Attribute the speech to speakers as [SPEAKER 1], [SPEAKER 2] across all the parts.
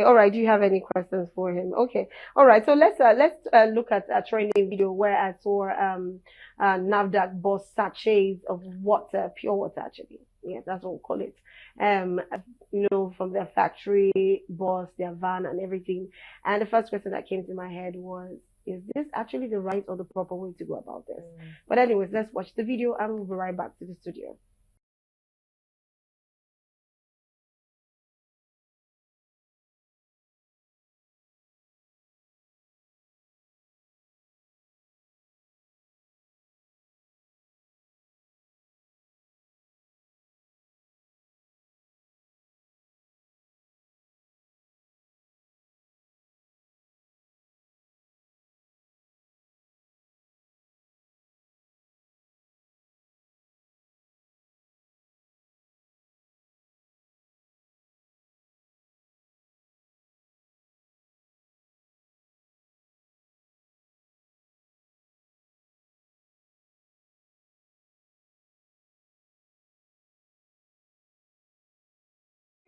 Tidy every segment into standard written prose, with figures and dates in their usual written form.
[SPEAKER 1] All right. Do you have any questions for him? Okay. All right. So let's look at a training video where I saw NAFDAC boss sachets of water, pure water actually. Yeah, that's what we call it. Um, from their factory, boss, their van, and everything. And the first question that came to my head was, is this actually the right or the proper way to go about this? But anyways, let's watch the video and we'll be right back to the studio.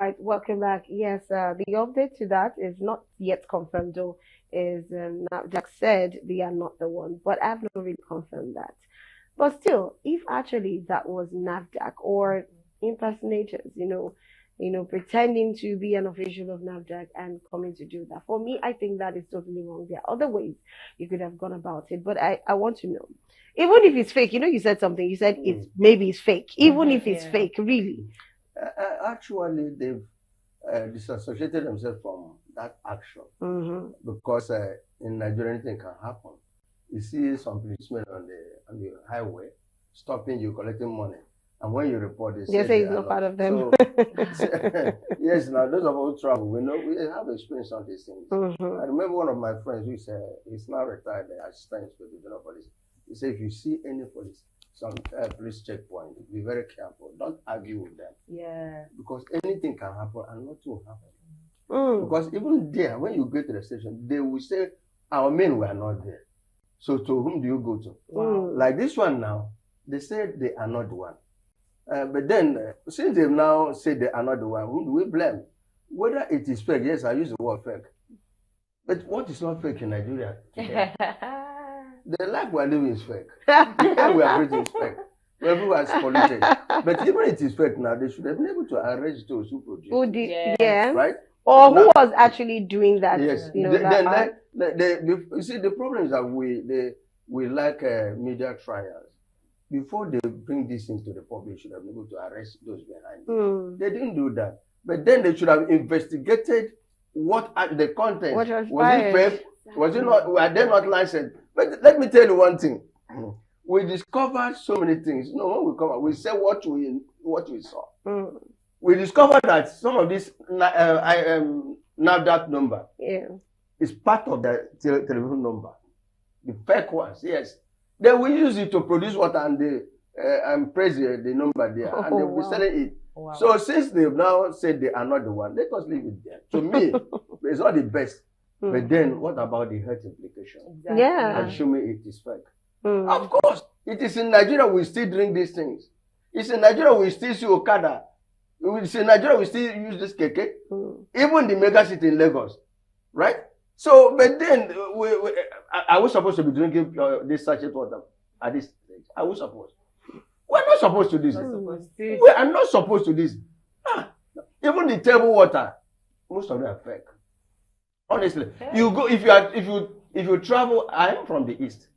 [SPEAKER 1] Right, welcome back. Yes, the update to that is not yet confirmed, though. Is now Jack said they are not the one, but I've not really confirmed that. But still, if actually that was NAFDAC or impersonators, pretending to be an official of NAFDAC and coming to do that, for me, I think that is totally wrong. There are other ways you could have gone about it, but I want to know, even if it's fake, you said something. You said it's fake, even if it's fake, really.
[SPEAKER 2] Actually, they've disassociated themselves from that action because in Nigeria anything can happen. You see some policemen on the highway stopping you, collecting money, and when you report, they
[SPEAKER 1] say it's not part of them.
[SPEAKER 2] So, yes, now those of us who travel, we have experience on these things. I remember one of my friends who said he's now retired, the assistant to the general police. He said, if you see any some police checkpoint, be very careful. Don't argue with them.
[SPEAKER 3] Yeah.
[SPEAKER 2] Because anything can happen and nothing will happen. Because even there, when you go to the station, they will say, our men were not there. So to whom do you go to?
[SPEAKER 3] Wow.
[SPEAKER 2] Like this one now, they said they are not the one. But then, since they've now said they are not the one, whom do we blame? Whether it is fake, yes, I use the word fake. But what is not fake in Nigeria today? The life we are living is fake. The air we are breathing is fake. Everyone is polluted. But even if it is fake now, they should have been able to arrest those who produce.
[SPEAKER 1] Who did? Yeah.
[SPEAKER 2] Right?
[SPEAKER 1] Or who was actually doing that?
[SPEAKER 2] Yes. You see, the problem is that we like media trials. Before they bring these things to the public, they should have been able to arrest those behind it. They didn't do that. But then they should have investigated what the content was it fake? Was it not? Were they not licensed? But let me tell you one thing. We discovered so many things. When we come out, we say what we saw. We discovered that some of this NAFDAC number is part of the telephone number. The fake ones, yes. They will use it to produce water and they praise the number there, and they will be selling it. Wow. So since they've now said they are not the one, let us leave it there. To me, it's not the best. But then, what about the health implication?
[SPEAKER 1] Exactly. Yeah.
[SPEAKER 2] And show me it is fake. Of course, it is in Nigeria we still drink these things. It's in Nigeria we still see Okada. It's in Nigeria we still use this keke. Even the mega city in Lagos, right? So, but then, are we supposed to be drinking this sachet water at this stage? Are we supposed? We're not supposed to do this. We are not supposed to do this. Even the table water, most of them are fake. Honestly, you go if you travel. I am from the east.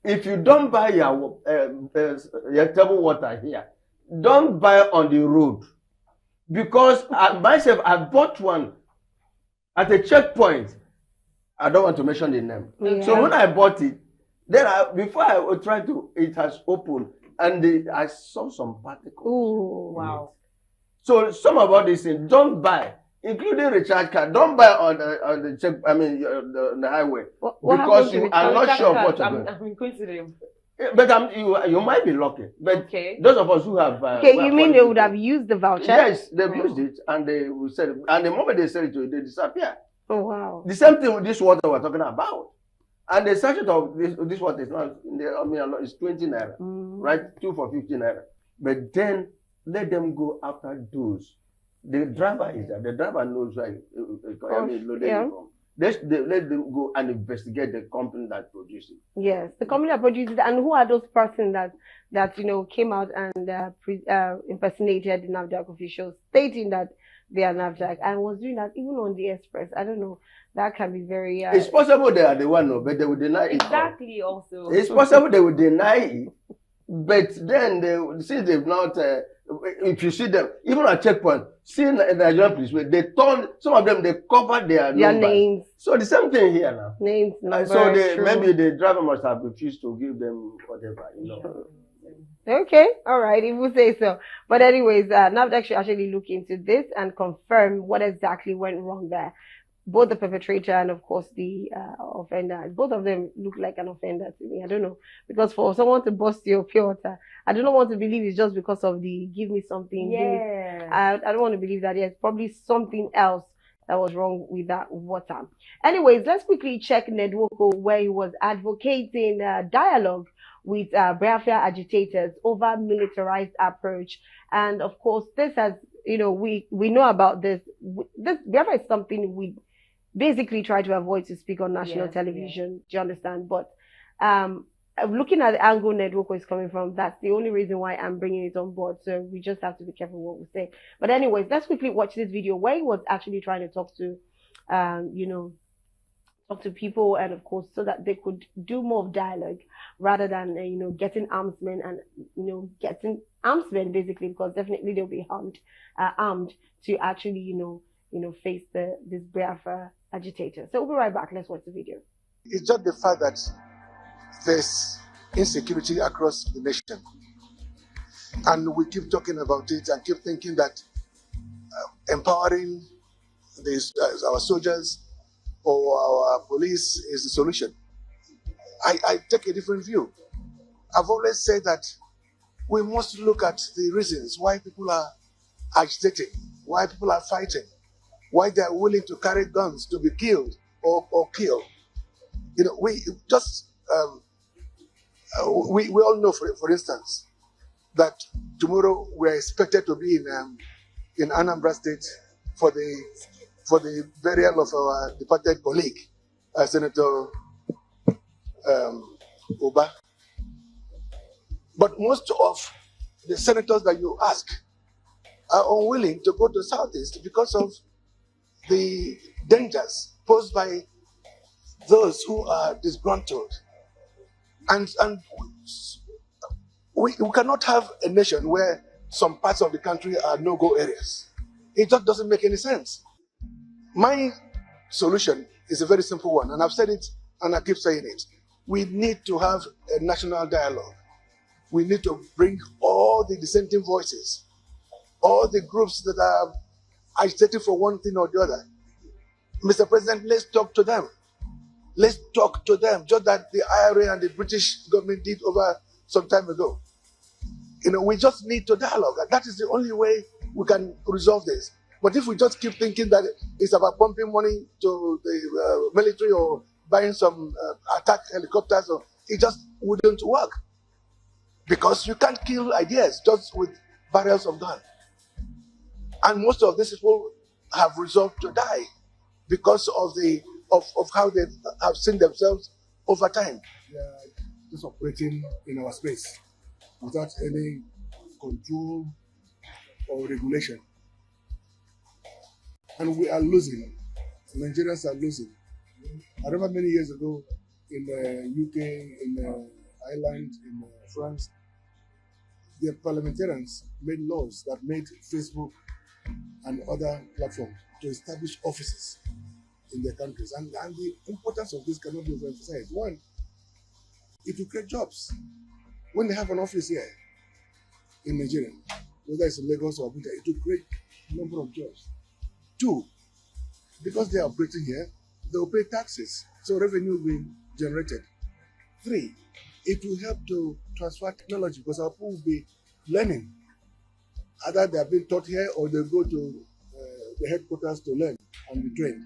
[SPEAKER 2] If you don't buy your table water here, don't buy on the road, because myself I bought one at a checkpoint. I don't want to mention the name. Yeah. So when I bought it, then before I tried to, it has opened and I saw some particles.
[SPEAKER 1] Oh wow!
[SPEAKER 2] So some about this thing, don't buy. Including recharge card, don't buy on the check. I mean, the highway, because you are not sure what to do.
[SPEAKER 3] I'm inquisitive.
[SPEAKER 2] But you might be lucky. But those of us who have
[SPEAKER 1] you mean they would have used the voucher?
[SPEAKER 2] Yes, they've used it, and they will sell it. And the moment they sell it to you, they disappear.
[SPEAKER 1] Oh wow!
[SPEAKER 2] The same thing with this water we're talking about. And the sachet of this water is not. It's 20 naira, right? 2 for 15 naira. But then let them go after those The driver is that. The driver knows where
[SPEAKER 1] Yeah.
[SPEAKER 2] from. Let them go and investigate the company that produces it.
[SPEAKER 1] Yes, the company that produces it, and who are those persons that came out and impersonated the NAFDAC officials, stating that they are NAFDAC, and was doing that even on the Express. I don't know. That can be very.
[SPEAKER 2] It's possible they are the one, but they will deny it.
[SPEAKER 3] Exactly. Also,
[SPEAKER 2] it's possible they will deny it, but then since they've not. If you see them, even at checkpoint, see Nigerian police, they turn some of them. They cover their
[SPEAKER 1] names.
[SPEAKER 2] So the same thing here now.
[SPEAKER 1] Names, numbers.
[SPEAKER 2] So maybe the driver must have refused to give them whatever.
[SPEAKER 1] Okay, all right, if we say so. But anyways, NAFDAC should actually look into this and confirm what exactly went wrong there. Both the perpetrator and, of course, the offender. Both of them look like an offender to me. I don't know. Because for someone to bust your pure water, I do not want to believe it's just because of the give me something.
[SPEAKER 3] Yeah.
[SPEAKER 1] I don't want to believe that. There's probably something else that was wrong with that water. Anyways, let's quickly check Nwoko, where he was advocating dialogue with Biafra agitators over militarized approach. And, of course, this has, we know about this. This Biafra is something we basically try to avoid to speak on national television. Do you understand? But looking at the angle Nwoko is coming from, that's the only reason why I'm bringing it on board. So we just have to be careful what we say. But anyways, let's quickly watch this video where he was actually trying to talk to, talk to people, and of course, so that they could do more of dialogue rather than getting armsmen and getting armsmen basically, because definitely they'll be armed to actually face this Biafra agitator. So we'll be right back. Let's watch the video.
[SPEAKER 4] It's just the fact that there's insecurity across the nation, and we keep talking about it and keep thinking that empowering our soldiers or our police is the solution. I take a different view. I've always said that we must look at the reasons why people are agitating, why people are fighting, why they are willing to carry guns to be killed or kill. We just we all know, for instance, that tomorrow we are expected to be in Anambra State for the burial of our departed colleague, Senator Oba. But most of the senators that you ask are unwilling to go to Southeast because of the dangers posed by those who are disgruntled. And we cannot have a nation where some parts of the country are no-go areas. It just doesn't make any sense. My solution is a very simple one, and I've said it and I keep saying it. We need to have a national dialogue. We need to bring all the dissenting voices, all the groups that are agitating for one thing or the other. Mr. President, let's talk to them. Let's talk to them, just like the IRA and the British government did over some time ago. We just need to dialogue. And that is the only way we can resolve this. But if we just keep thinking that it's about pumping money to the military or buying some attack helicopters, it just wouldn't work. Because you can't kill ideas just with barrels of gun. And most of these people have resolved to die because of how they have seen themselves over time.
[SPEAKER 5] They are just operating in our space without any control or regulation. And we are losing. Nigerians are losing. I remember many years ago in the UK, in Ireland, in France, the parliamentarians made laws that made Facebook and other platforms to establish offices in their countries. And the importance of this cannot be overemphasized. One, it will create jobs. When they have an office here in Nigeria, whether it's in Lagos or Abuja, it will create a number of jobs. Two, because they are operating here, they will pay taxes, so revenue will be generated. Three, it will help to transfer technology because our people will be learning. Either they are being taught here or they go to the headquarters to learn and be trained.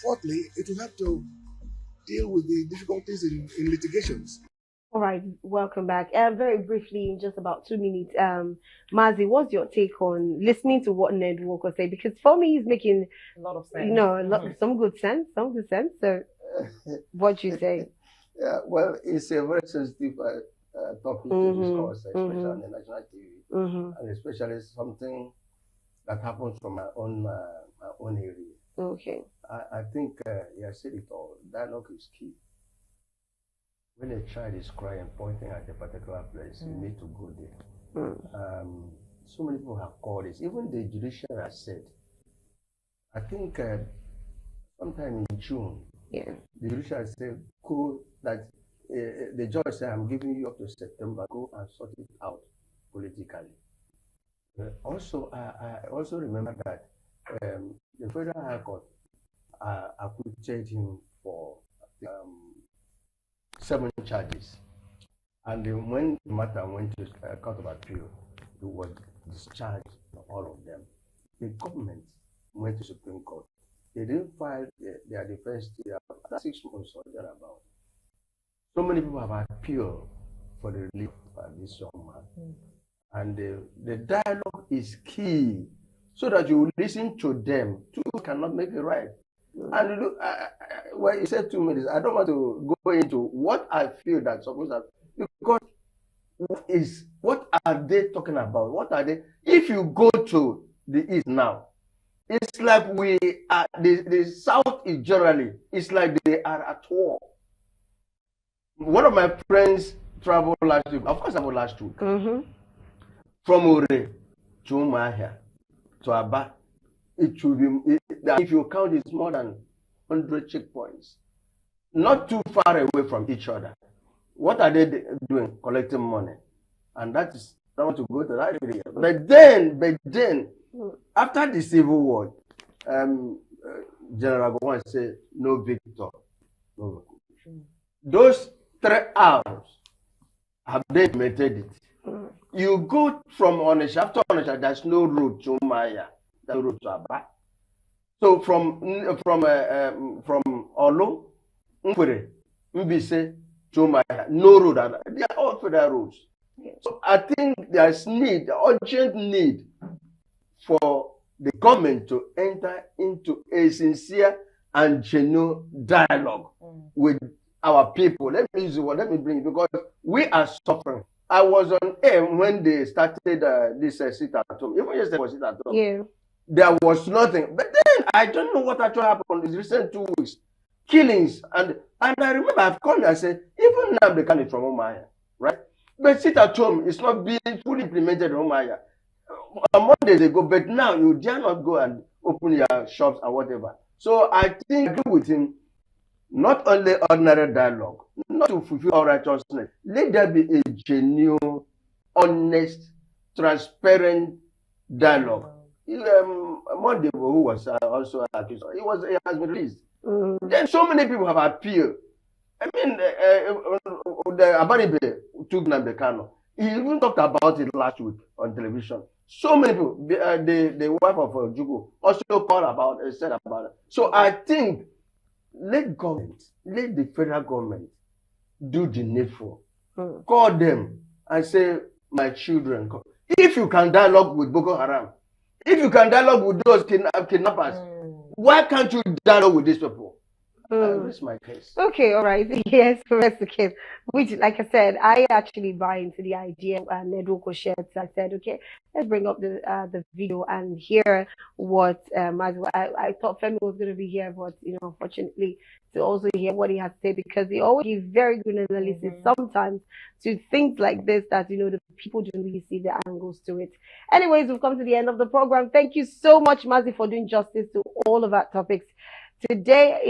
[SPEAKER 5] Fourthly, it will help to deal with the difficulties in litigations.
[SPEAKER 1] All right, welcome back. Very briefly, in just about 2 minutes, Mazi, what's your take on listening to what Ned Walker said? Because for me, he's making,
[SPEAKER 3] A lot of sense.
[SPEAKER 1] you know, some good sense, some good sense. So, what you say?
[SPEAKER 2] Yeah, well, it's a very sensitive topic to discuss, especially on the national TV, and especially something that happens from my own area.
[SPEAKER 1] Okay.
[SPEAKER 2] I think you said it all. Dialogue is key. When a child is crying, pointing at a particular place, you need to go there. So many people have called this. Even the judiciary has said, I think sometime in June, the judiciary said, go, that the judge said, I'm giving you up to September, go and sort it out politically. Also, I also remember that the Federal High Court acquitted him for 7 charges. And then when the matter went to Court of Appeal, he was discharged of all of them. The government went to Supreme Court. They didn't file their defense till after 6 months or thereabout. So many people have appealed for the relief of this young man. And the dialogue is key, so that you listen to them. Two cannot make it right. And look, well, you said 2 minutes. I don't want to go into what I feel that supposed to, because what are they talking about? What are they? If you go to the East now, it's like we are, the South is generally, it's like they are at war. One of my friends traveled last week. Of course, I was last week. From Ore to Umahia to Aba. It should be, if you count, it's more than 100 checkpoints. Not too far away from each other. What are they doing? Collecting money. And that is, I want to go to that area. But then, after the Civil War, General Gowon said, no victor, no victor. Those 3 hours, have they implemented it? You go from Onitsha, after Onitsha, there's no road to Umahia. The road to Aba. So from Olu, Nkwere, Mbise, to Umahia, no road. They are all federal roads. So I think there's need, urgent need, for the government to enter into a sincere and genuine dialogue with our people. Let me use the word, let me bring it, because we are suffering. I was on air when they started this sit at home. Even yesterday was sit at home.
[SPEAKER 1] Yeah.
[SPEAKER 2] There was nothing. But then I don't know what actually happened in these recent 2 weeks. Killings. And I remember I've called and I said, even now they can from Umahia, right? But sit at home is not being fully implemented in Umahia. A month days ago, but now you dare not go and open your shops or whatever. So I think I agree with him. Not only ordinary dialogue, not to fulfill all righteousness. Let there be a genuine, honest, transparent dialogue. Monday, who was also accused, he has been released. Then so many people have appealed. I mean, the Abanibe took Nambekano. He even talked about it last week on television. So many people, the wife of Jugo also called about it, said about it. So I think, let the federal government do the needful. Call them and say, my children, if you can dialogue with Boko Haram, if you can dialogue with those kidnappers, why can't you dialogue with these people? That's my case.
[SPEAKER 1] Okay, all right. Yes, that's the case. Which, like I said, I actually buy into the idea Ned Walker shared. So I said, okay, let's bring up the video and hear what I thought Femi was going to be here, but unfortunately, to also hear what he has to say, because he always gives very good analysis sometimes to things like this that the people don't really see the angles to it. Anyways, we've come to the end of the program. Thank you so much, Mazi, for doing justice to all of our topics today.